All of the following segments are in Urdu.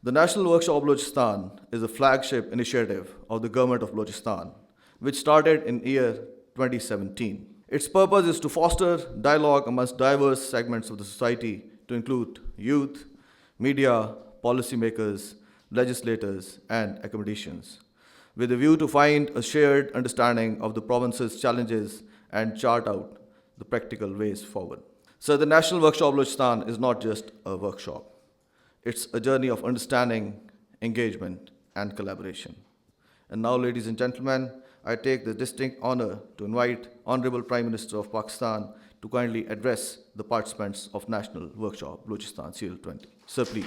The National Workshop Balochistan is a flagship initiative of the government of Balochistan, which started in year 2017. Its purpose is to foster dialogue amongst diverse segments of the society to include youth, media, policymakers, legislators, and academicians, with a view to find a shared understanding of the province's challenges and chart out the practical ways forward. So, the National Workshop Balochistan is not just a workshop. It's a journey of understanding, engagement, and collaboration. And now, ladies and gentlemen, I take the distinct honor to invite Honorable Prime Minister of Pakistan to kindly address the participants of National Workshop Balochistan CL20. Sir, please.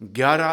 11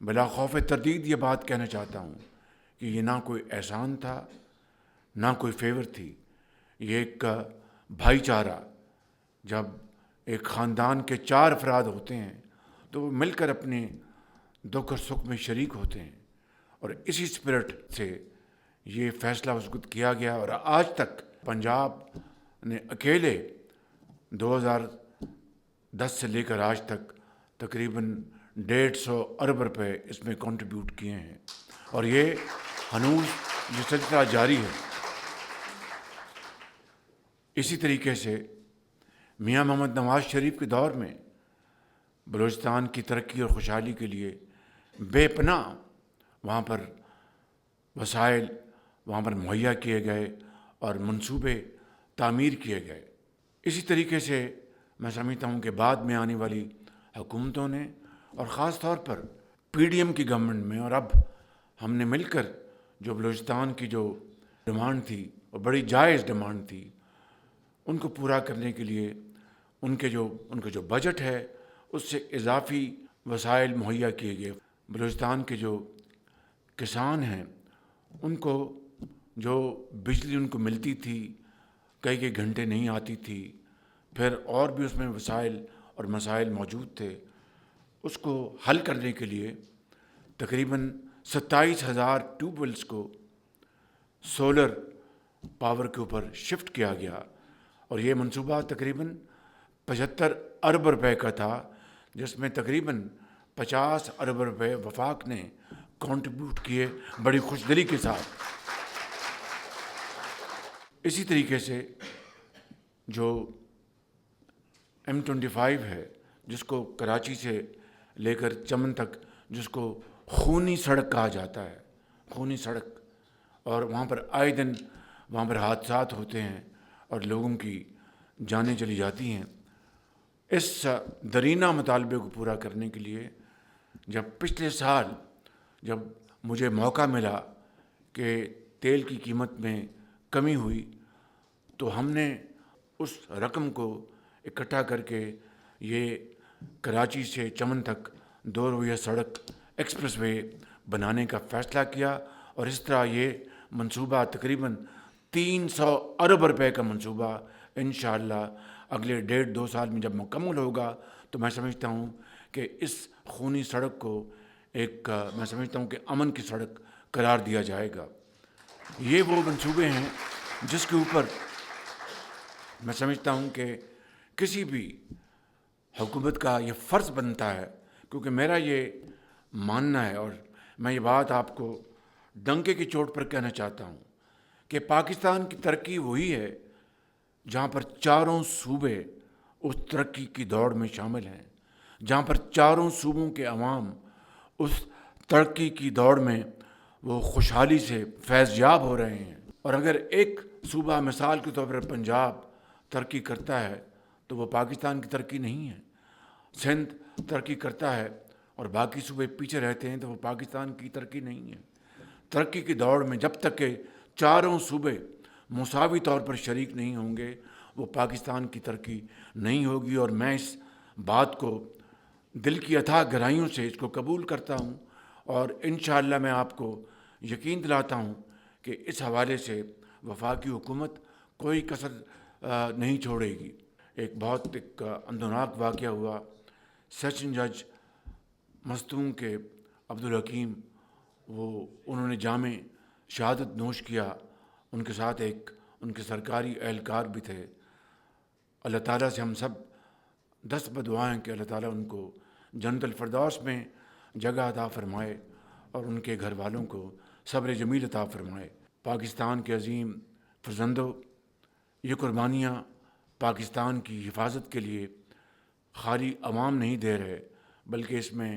بلا خوف تردید یہ بات کہنا چاہتا ہوں کہ یہ نہ کوئی احسان تھا، نہ کوئی فیور تھی، یہ ایک بھائی چارہ، جب ایک خاندان کے 4 افراد ہوتے ہیں تو وہ مل کر اپنے دکھ اور سکھ میں شریک ہوتے ہیں، اور اسی اسپرٹ سے یہ فیصلہ اس وقت کیا گیا، اور آج تک پنجاب نے اکیلے 2010 سے لے کر آج تک تقریباً 150 ارب روپے اس میں کنٹریبیوٹ کیے ہیں، اور یہ ہنوز یہ سلسلہ جاری ہے۔ اسی طریقے سے میاں محمد نواز شریف کے دور میں بلوچستان کی ترقی اور خوشحالی کے لیے بے پناہ وہاں پر وسائل وہاں پر مہیا کیے گئے اور منصوبے تعمیر کیے گئے۔ اسی طریقے سے میں سمجھتا ہوں کہ بعد میں آنے والی حکومتوں نے، اور خاص طور پر پی ڈی ایم کی گورنمنٹ میں، اور اب ہم نے مل کر جو بلوچستان کی جو ڈیمانڈ تھی اور بڑی جائز ڈیمانڈ تھی، ان کو پورا کرنے کے لیے ان کے جو بجٹ ہے اس سے اضافی وسائل مہیا کیے گئے۔ بلوچستان کے جو کسان ہیں ان کو جو بجلی ان کو ملتی تھی کئی گھنٹے نہیں آتی تھی، پھر اور بھی اس میں وسائل اور مسائل موجود تھے، اس کو حل کرنے کے لیے تقریباً 27,000 ٹیوب ویلس کو سولر پاور کے اوپر شفٹ کیا گیا، اور یہ منصوبہ تقریباً 75 ارب روپے کا تھا، جس میں تقریباً 50 ارب روپے وفاق نے کنٹریبیوٹ کیے بڑی خوش دلی کے ساتھ۔ اسی طریقے سے جو M25 ہے، جس کو کراچی سے لے کر چمن تک، جس کو خونی سڑک کہا جاتا ہے، خونی سڑک، اور وہاں پر آئے دن وہاں پر حادثات ہوتے ہیں اور لوگوں کی جانیں چلی جاتی ہیں۔ اس درینہ مطالبے کو پورا کرنے کے لیے جب پچھلے سال جب مجھے موقع ملا کہ تیل کی قیمت میں کمی ہوئی، تو ہم نے اس رقم کو اکٹھا کر کے یہ کراچی سے چمن تک 2 رویہ سڑک ایکسپریس وے بنانے کا فیصلہ کیا، اور اس طرح یہ منصوبہ تقریباً 300 ارب روپے کا منصوبہ انشاءاللہ اگلے 1.5-2 سال میں جب مکمل ہوگا تو میں سمجھتا ہوں کہ اس خونی سڑک کو میں سمجھتا ہوں کہ امن کی سڑک قرار دیا جائے گا۔ یہ وہ منصوبے ہیں جس کے اوپر میں سمجھتا ہوں کہ کسی بھی حکومت کا یہ فرض بنتا ہے، کیونکہ میرا یہ ماننا ہے، اور میں یہ بات آپ کو ڈنکے کی چوٹ پر کہنا چاہتا ہوں کہ پاکستان کی ترقی وہی ہے جہاں پر چاروں صوبے اس ترقی کی دوڑ میں شامل ہیں، جہاں پر چاروں صوبوں کے عوام اس ترقی کی دوڑ میں وہ خوشحالی سے فیض یاب ہو رہے ہیں۔ اور اگر ایک صوبہ مثال کے طور پر پنجاب ترقی کرتا ہے تو وہ پاکستان کی ترقی نہیں ہے، سندھ ترقی کرتا ہے اور باقی صوبے پیچھے رہتے ہیں تو وہ پاکستان کی ترقی نہیں ہے۔ ترقی کی دوڑ میں جب تک کہ چاروں صوبے مساوی طور پر شریک نہیں ہوں گے وہ پاکستان کی ترقی نہیں ہوگی، اور میں اس بات کو دل کی اتھاہ گہرائیوں سے اس کو قبول کرتا ہوں، اور انشاءاللہ میں آپ کو یقین دلاتا ہوں کہ اس حوالے سے وفاقی حکومت کوئی کسر نہیں چھوڑے گی۔ ایک بہت اندوناک واقعہ ہوا، سیشن جج مستونگ کے عبدالحکیم، انہوں نے جامع شہادت نوش کیا، ان کے ساتھ ایک ان کے سرکاری اہلکار بھی تھے۔ اللہ تعالیٰ سے ہم سب دست بدعائیں کہ اللہ تعالیٰ ان کو جنت الفردوس میں جگہ عطا فرمائے اور ان کے گھر والوں کو صبر جمیل عطا فرمائے۔ پاکستان کے عظیم فرزندوں، یہ قربانیاں پاکستان کی حفاظت کے لیے خالی عوام نہیں دے رہے، بلکہ اس میں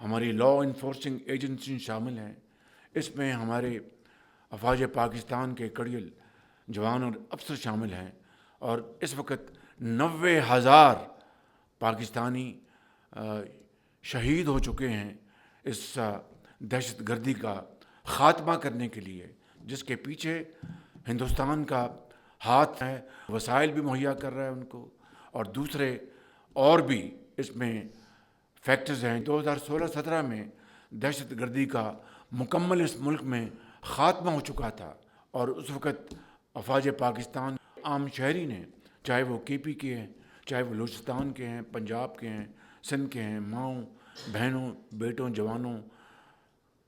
ہماری لا انفورسنگ ایجنسی شامل ہیں، اس میں ہمارے افواج پاکستان کے کڑیل جوان اور افسر شامل ہیں، اور اس وقت 90,000 پاکستانی شہید ہو چکے ہیں اس دہشت گردی کا خاتمہ کرنے کے لیے، جس کے پیچھے ہندوستان کا ہاتھ ہے، وسائل بھی مہیا کر رہا ہے ان کو، اور دوسرے اور بھی اس میں فیکٹرز ہیں۔ 2016-17 میں دہشت گردی کا مکمل اس ملک میں خاتمہ ہو چکا تھا، اور اس وقت افواج پاکستان عام شہری نے، چاہے وہ کے پی کے ہیں، چاہے وہ بلوچستان کے ہیں، پنجاب کے ہیں، سندھ کے ہیں، ماؤں بہنوں، بیٹوں، جوانوں،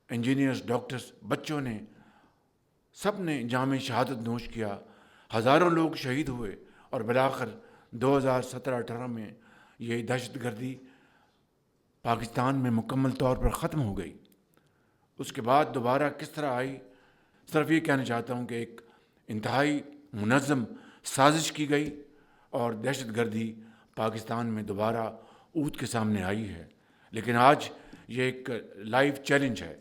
انجینئرز، ڈاکٹرز، بچوں نے، سب نے جام شہادت نوش کیا. ہزاروں لوگ شہید ہوئے، اور بالآخر 2017-18 میں یہ دہشت گردی پاکستان میں مکمل طور پر ختم ہو گئی. اس کے بعد دوبارہ کس طرح آئی؟ صرف یہ کہنا چاہتا ہوں کہ ایک انتہائی منظم سازش کی گئی اور دہشت گردی پاکستان میں دوبارہ اونٹ کے سامنے آئی ہے. لیکن آج یہ ایک لائیو چیلنج ہے،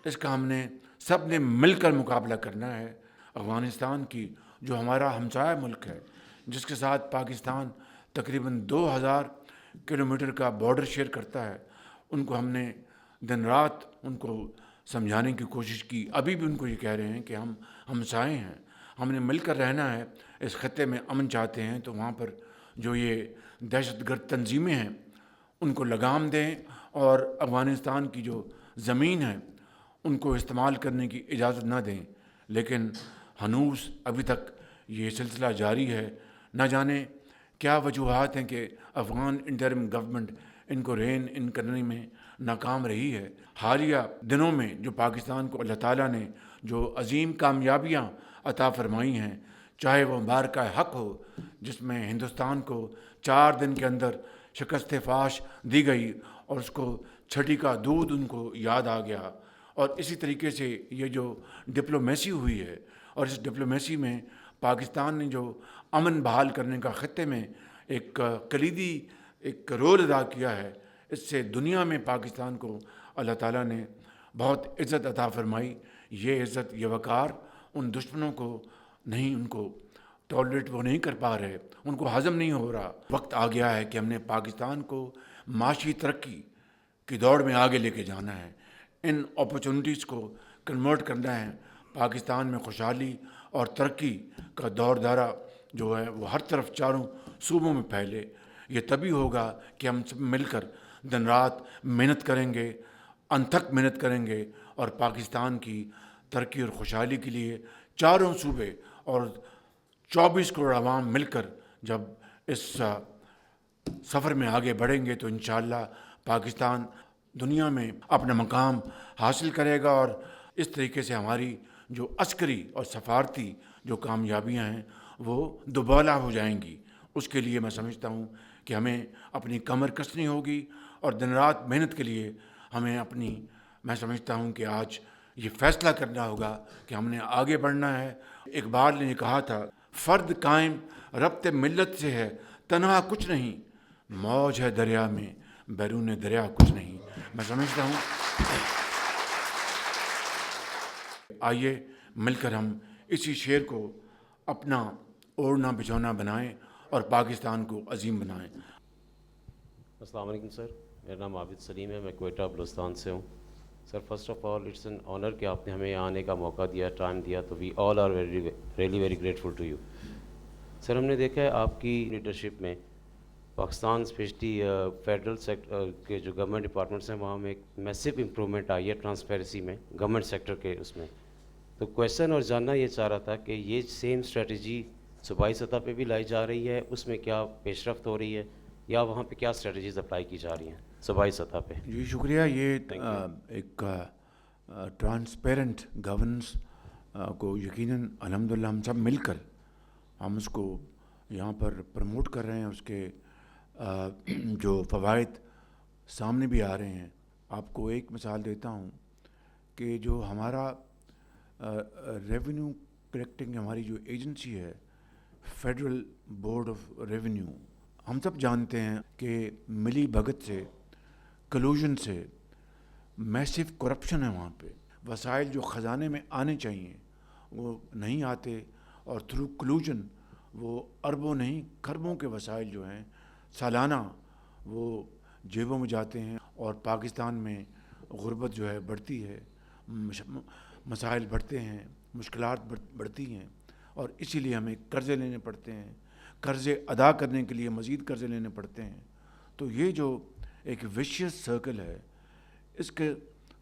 اس کا ہم نے سب نے مل کر مقابلہ کرنا ہے. افغانستان کی جو ہمارا ہمسایہ ملک ہے، جس کے ساتھ پاکستان تقریباً 2000 کلومیٹر کا بارڈر شیئر کرتا ہے، ان کو ہم نے دن رات ان کو سمجھانے کی کوشش کی. ابھی بھی ان کو یہ کہہ رہے ہیں کہ ہم ہمسائے ہیں، ہم نے مل کر رہنا ہے. اس خطے میں امن چاہتے ہیں تو وہاں پر جو یہ دہشت گرد تنظیمیں ہیں ان کو لگام دیں، اور افغانستان کی جو زمین ہے ان کو استعمال کرنے کی اجازت نہ دیں. لیکن ہنوز ابھی تک یہ سلسلہ جاری ہے. نہ جانے کیا وجوہات ہیں کہ افغان انٹرم گورنمنٹ ان کو رین ان کرنے میں ناکام رہی ہے. حالیہ دنوں میں جو پاکستان کو اللہ تعالیٰ نے جو عظیم کامیابیاں عطا فرمائی ہیں، چاہے وہ مبارکہ حق ہو جس میں ہندوستان کو 4 دن کے اندر شکست فاش دی گئی اور اس کو چھٹی کا دودھ ان کو یاد آ گیا، اور اسی طریقے سے یہ جو ڈپلومیسی ہوئی ہے، اور اس ڈپلومیسی میں پاکستان نے جو امن بحال کرنے کا خطے میں ایک کلیدی ایک رول ادا کیا ہے، اس سے دنیا میں پاکستان کو اللہ تعالیٰ نے بہت عزت عطا فرمائی. یہ عزت، یہ وقار ان دشمنوں کو نہیں، ان کو ٹالریٹ وہ نہیں کر پا رہے، ان کو ہضم نہیں ہو رہا. وقت آ گیا ہے کہ ہم نے پاکستان کو معاشی ترقی کی دوڑ میں آگے لے کے جانا ہے، ان اپرچونٹیز کو کنورٹ کرنا ہے. پاکستان میں خوشحالی اور ترقی کا دور دارہ جو ہے وہ ہر طرف چاروں صوبوں میں پھیلے. یہ تبھی ہوگا کہ ہم سب مل کر دن رات محنت کریں گے، انتھک محنت کریں گے، اور پاکستان کی ترقی اور خوشحالی کے لیے چاروں صوبے اور 24 کروڑ عوام مل کر جب اس سفر میں آگے بڑھیں گے تو انشاءاللہ پاکستان دنیا میں اپنا مقام حاصل کرے گا، اور اس طریقے سے ہماری جو عسکری اور سفارتی جو کامیابیاں ہیں وہ دوبالا ہو جائیں گی. اس کے لیے میں سمجھتا ہوں کہ ہمیں اپنی کمر کسنی ہوگی، اور دن رات محنت کے لیے ہمیں میں سمجھتا ہوں کہ آج یہ فیصلہ کرنا ہوگا کہ ہم نے آگے بڑھنا ہے. اقبال نے کہا تھا، فرد قائم ربط ملت سے ہے، تنہا کچھ نہیں، موج ہے دریا میں، بیرون دریا کچھ نہیں. میں سمجھتا ہوں آئیے مل کر ہم اسی شعر کو اپنا اوڑھنا بچھونا بنائیں اور پاکستان کو عظیم بنائیں. السلام علیکم سر، میرا نام عابد سلیم ہے، میں کوئٹہ بلوچستان سے ہوں. Sir first of all it's an honour کہ آپ نے ہمیں یہاں آنے کا موقع دیا، ٹائم دیا، تو we all are really very grateful to you. Sir ہم نے دیکھا ہے آپ کی لیڈرشپ میں پاکستان اسپیشلی فیڈرل سیکٹر کے جو گورنمنٹ ڈپارٹمنٹس ہیں وہاں میں ایک میسو امپرومنٹ آئی ہے ٹرانسپیرنسی میں گورنمنٹ سیکٹر کے اس میں. تو کویشچن اور جاننا یہ چاہ رہا تھا کہ یہ سیم اسٹریٹجی صوبائی سطح پہ بھی لائی جا رہی ہے، اس میں کیا پیش رفت ہو رہی ہے، یا وہاں پہ کیا اسٹریٹجیز اپلائی کی جا رہی ہیں صوبائی سطح پہ؟ جی شکریہ. یہ ایک ٹرانسپیرنٹ گورننس کو یقیناً الحمدللہ ہم سب مل کر ہم اس کو یہاں پر پروموٹ کر رہے ہیں. اس کے جو فوائد سامنے بھی آ رہے ہیں. آپ کو ایک مثال دیتا ہوں کہ جو ہمارا ریونیو کلیکٹنگ ہماری جو ایجنسی ہے، فیڈرل بورڈ آف ریونیو، ہم سب جانتے ہیں کہ ملی بھگت سے، کلوژن سے میسو کرپشن ہے. وہاں پہ وسائل جو خزانے میں آنے چاہیے وہ نہیں آتے، اور تھرو کلوژن وہ اربوں نہیں کھربوں کے وسائل جو ہیں سالانہ وہ جیبوں میں جاتے ہیں، اور پاکستان میں غربت جو ہے بڑھتی ہے، مسائل بڑھتے ہیں، مشکلات بڑھتی ہیں، اور اسی لیے ہمیں قرضے لینے پڑتے ہیں، قرضے ادا کرنے کے لیے مزید قرضے لینے پڑتے ہیں. تو یہ جو ایک ویشیس سرکل ہے، اس کے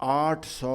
800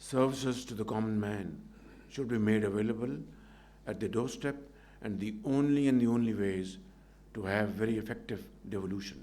services to the common man should be made available at the doorstep, and the only way is to have very effective devolution.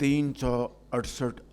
368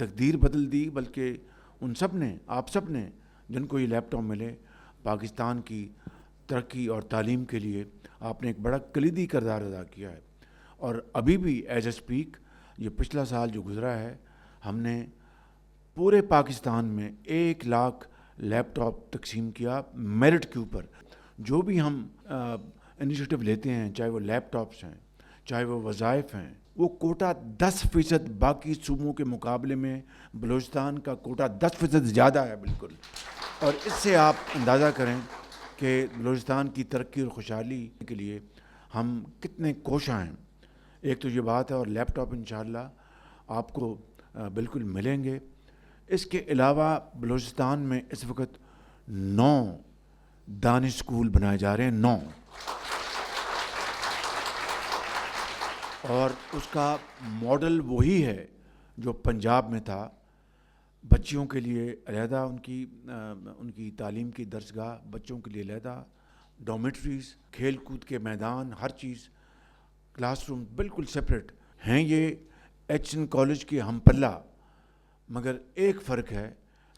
تقدیر بدل دی، بلکہ ان سب نے، آپ سب نے جن کو یہ لیپ ٹاپ ملے، پاکستان کی ترقی اور تعلیم کے لیے آپ نے ایک بڑا کلیدی کردار ادا کیا ہے. اور ابھی بھی ایز اے اسپیک، یہ پچھلا سال جو گزرا ہے، ہم نے پورے پاکستان میں 1 لاکھ لیپ ٹاپ تقسیم کیا میرٹ کے اوپر. جو بھی ہم انیشیٹو لیتے ہیں، چاہے وہ لیپ ٹاپس ہیں، چاہے وہ وظائف ہیں، وہ کوٹا 10% باقی صوبوں کے مقابلے میں بلوچستان کا کوٹا 10% زیادہ ہے بالکل. اور اس سے آپ اندازہ کریں کہ بلوچستان کی ترقی اور خوشحالی کے لیے ہم کتنے کوشاں ہیں. ایک تو یہ بات ہے، اور لیپ ٹاپ انشاءاللہ آپ کو بالکل ملیں گے. اس کے علاوہ بلوچستان میں اس وقت 9 دانش اسکول بنائے جا رہے ہیں، 9. اور اس کا ماڈل وہی ہے جو پنجاب میں تھا. بچیوں کے لیے علیحدہ ان کی تعلیم کی درسگاہ، بچوں کے لیے علیحدہ ڈومیٹریز، کھیل کود کے میدان، ہر چیز، کلاس روم بالکل سپریٹ ہیں. یہ ایچ این کالج کے ہم پلہ. مگر ایک فرق ہے،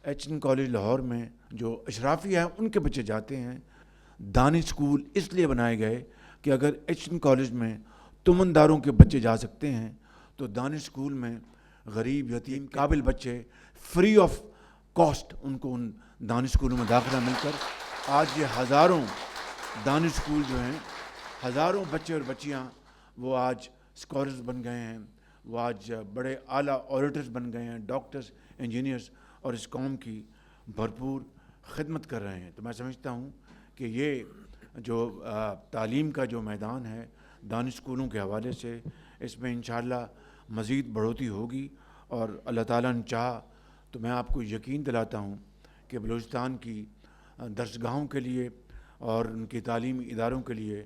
ایچ این کالج لاہور میں جو اشرافی ہیں ان کے بچے جاتے ہیں. دانش اسکول اس لیے بنائے گئے کہ اگر ایچ این کالج میں تمنداروں کے بچے جا سکتے ہیں تو دانش اسکول میں غریب، یتیم، قابل بچے فری آف کاسٹ ان کو ان دانش اسکولوں میں داخلہ مل کر آج یہ ہزاروں دانش اسکول جو ہیں، ہزاروں بچے اور بچیاں وہ آج اسکالرز بن گئے ہیں، وہ آج بڑے اعلیٰ آڈیٹرز بن گئے ہیں، ڈاکٹرز، انجینئرز، اور اس قوم کی بھرپور خدمت کر رہے ہیں. تو میں سمجھتا ہوں کہ یہ جو تعلیم کا جو میدان ہے دانش اسکولوں کے حوالے سے، اس میں انشاءاللہ مزید بڑھوتری ہوگی. اور اللہ تعالیٰ نے چاہا تو میں آپ کو یقین دلاتا ہوں کہ بلوچستان کی درسگاہوں کے لیے اور ان کی تعلیمی اداروں کے لیے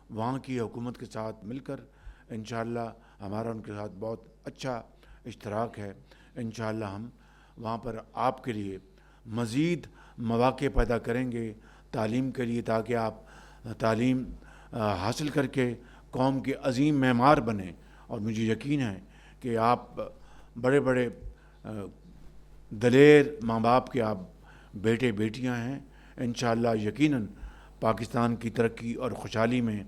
وہاں کی حکومت کے ساتھ مل کر انشاءاللہ ہمارا ان کے ساتھ بہت اچھا اشتراک ہے. انشاءاللہ ہم وہاں پر آپ کے لیے مزید مواقع پیدا کریں گے تعلیم کے لیے، تاکہ آپ تعلیم حاصل کر کے قوم کے عظیم معمار بنیں. اور مجھے یقین ہے کہ آپ بڑے بڑے دلیر ماں باپ کے آپ بیٹے بیٹیاں ہیں. انشاءاللہ یقیناً پاکستان کی ترقی اور خوشحالی میں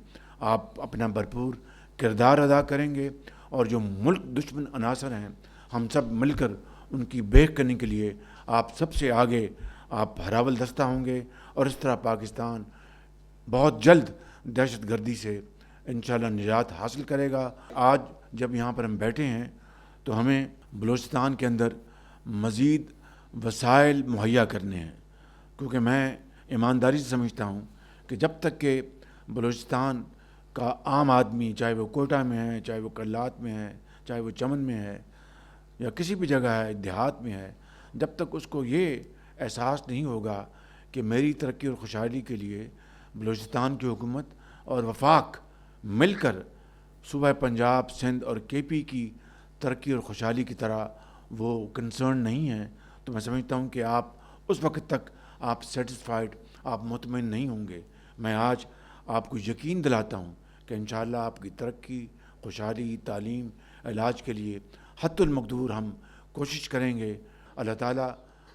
آپ اپنا بھرپور کردار ادا کریں گے. اور جو ملک دشمن عناصر ہیں، ہم سب مل کر ان کی بیک کرنے کے لیے آپ سب سے آگے آپ ہراول دستہ ہوں گے. اور اس طرح پاکستان بہت جلد دہشت گردی سے انشاءاللہ نجات حاصل کرے گا. آج جب یہاں پر ہم بیٹھے ہیں تو ہمیں بلوچستان کے اندر مزید وسائل مہیا کرنے ہیں، کیونکہ میں ایمانداری سے سمجھتا ہوں کہ جب تک کہ بلوچستان کا عام آدمی، چاہے وہ کوئٹہ میں ہے، چاہے وہ کرلات میں ہے، چاہے وہ چمن میں ہے، یا کسی بھی جگہ ہے، دیہات میں ہے، جب تک اس کو یہ احساس نہیں ہوگا کہ میری ترقی اور خوشحالی کے لیے بلوچستان کی حکومت اور وفاق مل کر صوبہ پنجاب، سندھ اور کے پی کی ترقی اور خوشحالی کی طرح وہ کنسرن نہیں ہیں، تو میں سمجھتا ہوں کہ آپ اس وقت تک آپ سیٹسفائیڈ، آپ مطمئن نہیں ہوں گے. میں آج آپ کو یقین دلاتا ہوں کہ انشاءاللہ آپ کی ترقی، خوشحالی، تعلیم، علاج کے لیے حت المقدور ہم کوشش کریں گے. اللہ تعالیٰ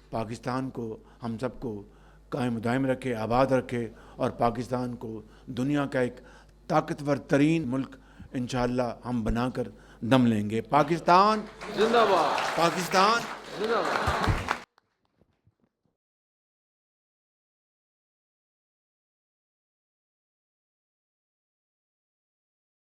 پاکستان کو، ہم سب کو قائم دائم رکھے، آباد رکھے، اور پاکستان کو دنیا کا ایک طاقتور ترین ملک انشاءاللہ ہم بنا کر دم لیں گے. پاکستان زندہ باد، پاکستان زندہ باد.